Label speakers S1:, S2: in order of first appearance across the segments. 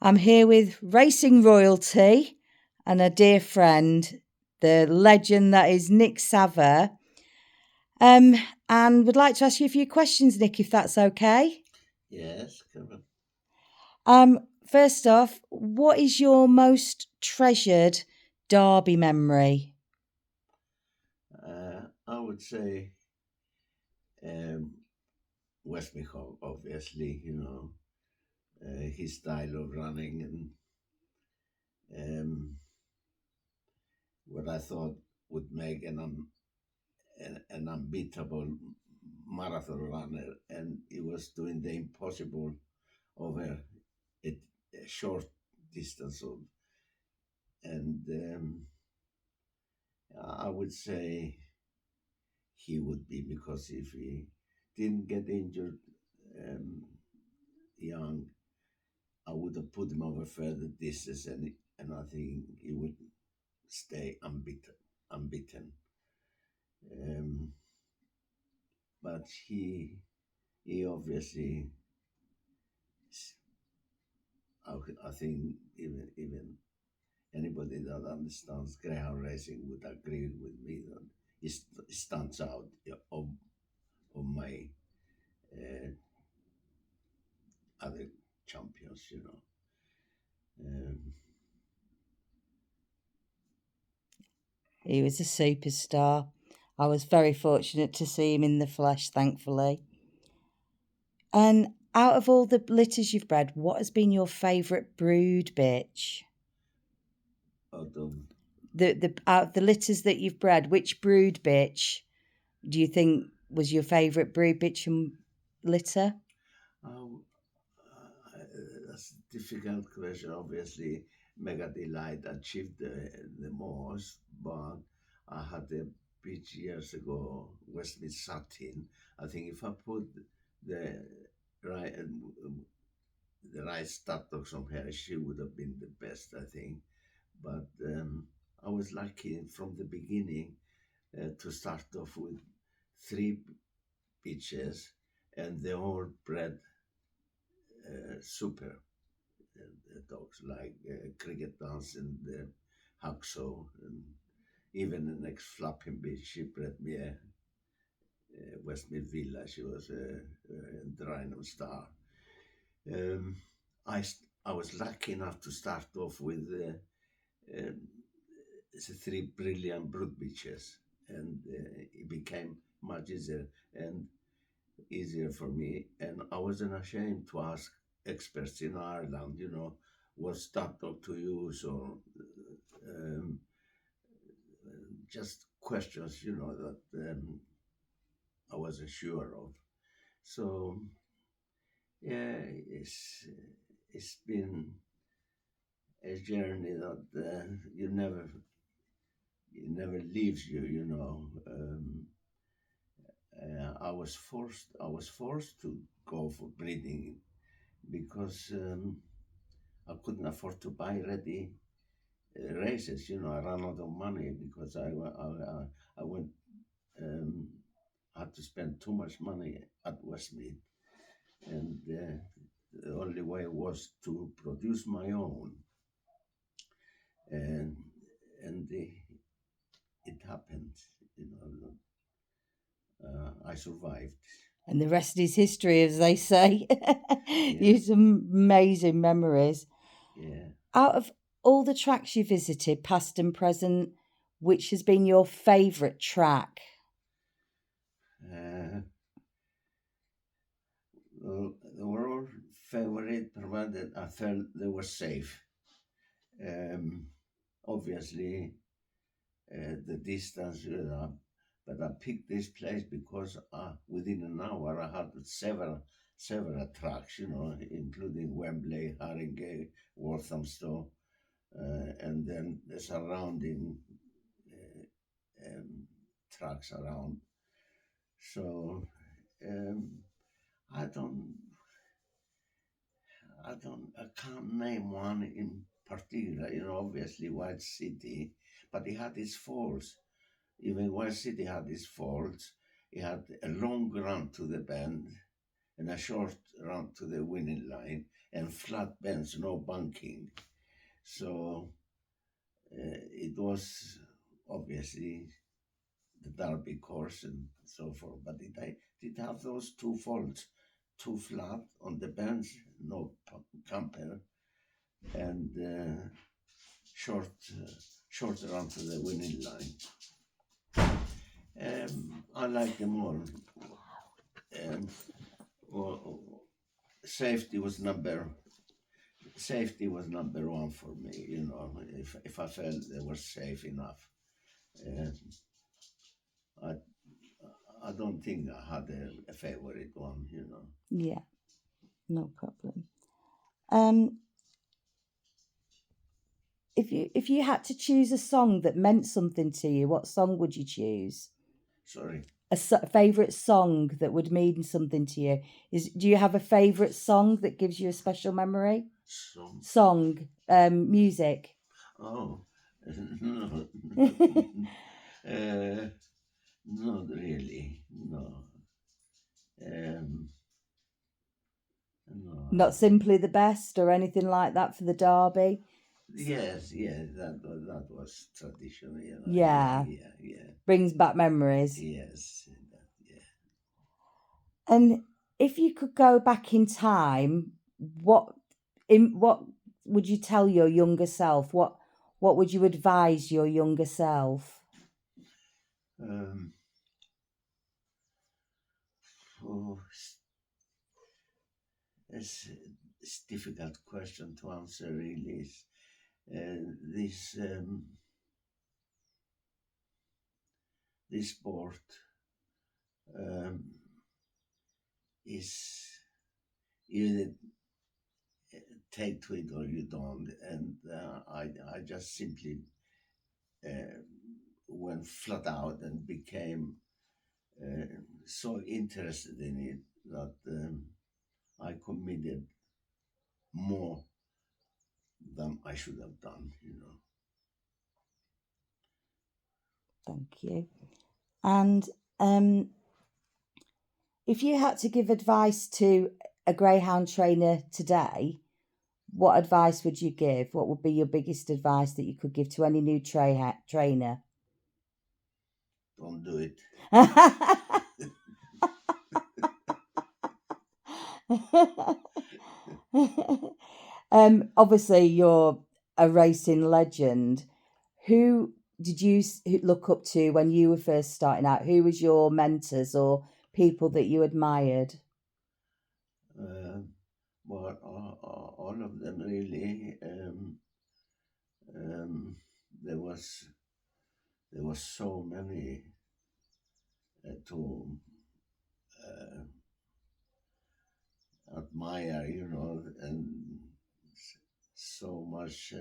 S1: I'm here with racing royalty and a dear friend, the legend that is Nick Savva. And would like to ask you a few questions, Nick, if that's okay.
S2: Yes, come on.
S1: First off, what is your most treasured Derby memory?
S2: I would say Westmacott, obviously, his style of running and what I thought would make an unbeatable marathon runner, and he was doing the impossible over a short distance of, and I would say he would be, because if he didn't get injured young, I would have put him over further distance, and I think he would stay unbeaten. Um, but he obviously, I think even anybody that understands greyhound racing would agree with me that he stands out of my uh, other champions.
S1: He was a superstar. I was very fortunate to see him in the flesh, thankfully. And out of all the litters you've bred, what has been your favourite brood bitch?
S2: Out of
S1: The out of the litters that you've bred, which brood bitch do you think was your favourite brood bitch and litter?
S2: uh, that's a difficult question. Obviously, Mega Delight achieved the most, but I had a pitch years ago, Westmead Satin. I think if I put the right the right start dogs on her, she would have been the best, I think. But I was lucky from the beginning to start off with three pitches, and they all bred super dogs like Cricket Dance and Hacksaw, and even the next Flapping Bitch, she bred me a Westmead Villa. She was a Rhino Star. Um, I was lucky enough to start off with um, the three brilliant brood bitches, and it became much easier for me. And I wasn't ashamed to ask experts in Ireland, what's that dog to use, or um, just questions, that I wasn't sure of. So yeah, it's been a journey that you never leaves you. I was forced to go for breeding because I couldn't afford to buy ready races. I ran out of money because I went had to spend too much money at Westmead, and the only way was to produce my own, and it happened. I survived.
S1: And the rest is history, as they say.
S2: Yeah.
S1: You have some amazing memories.
S2: Yeah.
S1: Out of all the tracks you visited, past and present, which has been your favourite track?
S2: Well, they were all favorite, provided I felt they were safe. Obviously, the distance, but I picked this place because within an hour I had several tracks, including Wembley, Haringey, Walthamstow, and then the surrounding tracks around. So um, I don't, I can't name one in particular. Obviously White City, but it had its faults. Even White City had its faults. It had a long run to the bend and a short run to the winning line, and flat bends, no bunking. So it was obviously the Derby course and so forth, but it did have those two folds, two flat on the bends, no camper, and short, shorter onto the winning line. I like them all. Well, safety was number one for me. You know, if I felt they were safe enough, I I don't think I had a favorite one. You know.
S1: Yeah, no problem. If you had to choose a song that meant something to you, what song would you choose?
S2: Sorry.
S1: A favorite song that would mean something to you. Do you have a favorite song that gives you a special memory? Song, music.
S2: Oh, no, not really. No. No.
S1: Not Simply the Best or anything like that for the Derby.
S2: Yes, that was traditional. You know.
S1: Yeah.
S2: Yeah.
S1: Brings back memories.
S2: Yes. Yeah.
S1: And if you could go back in time, what would you tell your younger self? What would you advise your younger self?
S2: Oh, it's difficult question to answer. Really, this sport is either take to it or you don't, and I just simply went flat out and became so interested in it that I committed more than I should have done. You know.
S1: Thank you. And if you had to give advice to a greyhound trainer today, what advice would you give? What would be your biggest advice that you could give to any new trainer?
S2: Don't do it.
S1: Obviously, you're a racing legend. Who did you look up to when you were first starting out? Who was your mentors or people that you admired?
S2: Well, all of them really. Um, there was so many to uh, admire, you know, and so much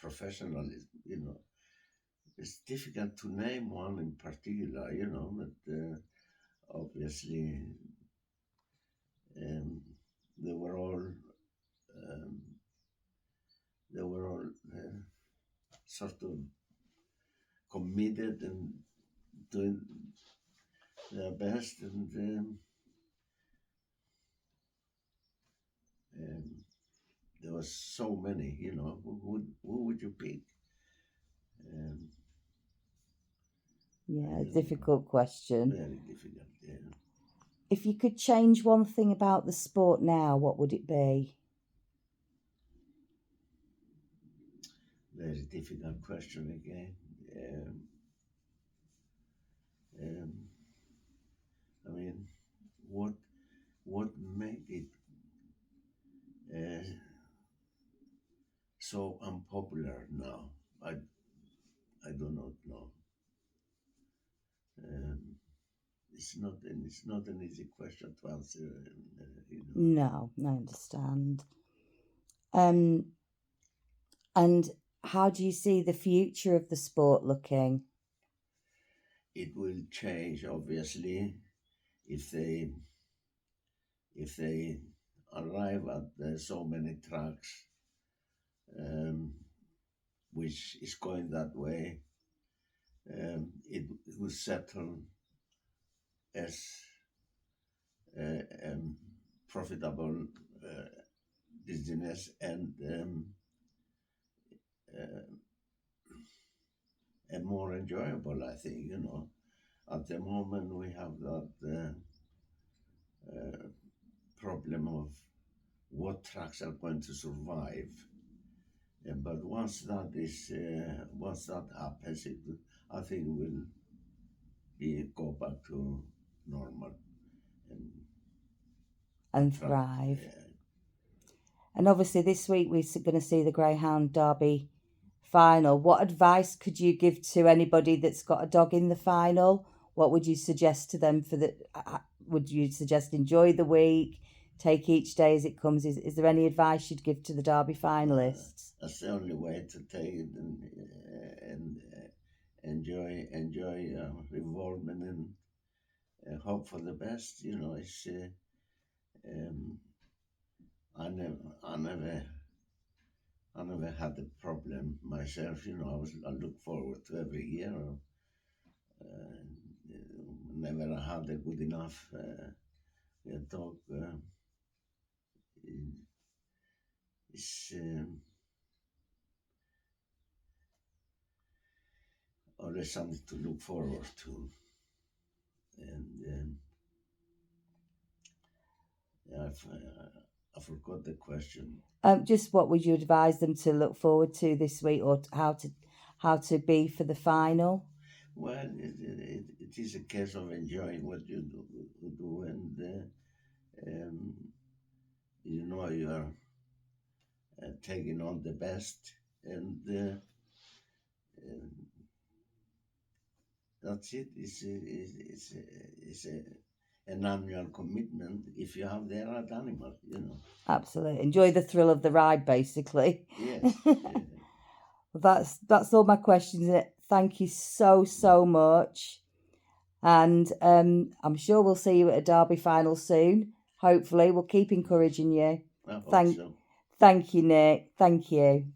S2: professionalism, you know. It's difficult to name one in particular, you know, but obviously um, they were all um, they were all sort of committed and doing their best, and um, there was so many, you know. Who would you pick? Um,
S1: Yeah, a difficult question.
S2: Very difficult. Yeah.
S1: If you could change one thing about the sport now, what would it be?
S2: Very difficult question again. Um, I mean, what made it uh, so unpopular now? I do not know. Um, it's not an easy question to answer. You know.
S1: No, I understand. Um, and how do you see the future of the sport looking?
S2: It will change obviously if they arrive at so many tracks, which is going that way. It will settle as profitable dizziness and more enjoyable, I think. At the moment, we have that problem of what tracks are going to survive. But once that happens, I think we'll go back to normal
S1: and
S2: track.
S1: thrive. And obviously, this week we're going to see the Greyhound Derby final. What advice could you give to anybody that's got a dog in the final? What would you suggest to them for the? Would you suggest enjoy the week, take each day as it comes? Is there any advice you'd give to the Derby finalists?
S2: That's the only way to take it, and enjoy involvement and hope for the best. It's I never had a problem myself. I look forward to every year. Never had a good enough dog. It's always something to look forward to. And I forgot the question.
S1: Just what would you advise them to look forward to this week, or how to be for the final?
S2: Well, it is a case of enjoying what you do and you are taking on the best, and that's it. It's an annual commitment if you have the right animal.
S1: Absolutely, enjoy the thrill of the ride, basically.
S2: Yes.
S1: Well, that's all my questions. Thank you so much, and I'm sure we'll see you at a Derby final soon. Hopefully, we'll keep encouraging you.
S2: I hope so.
S1: Thank you, Nick. Thank you.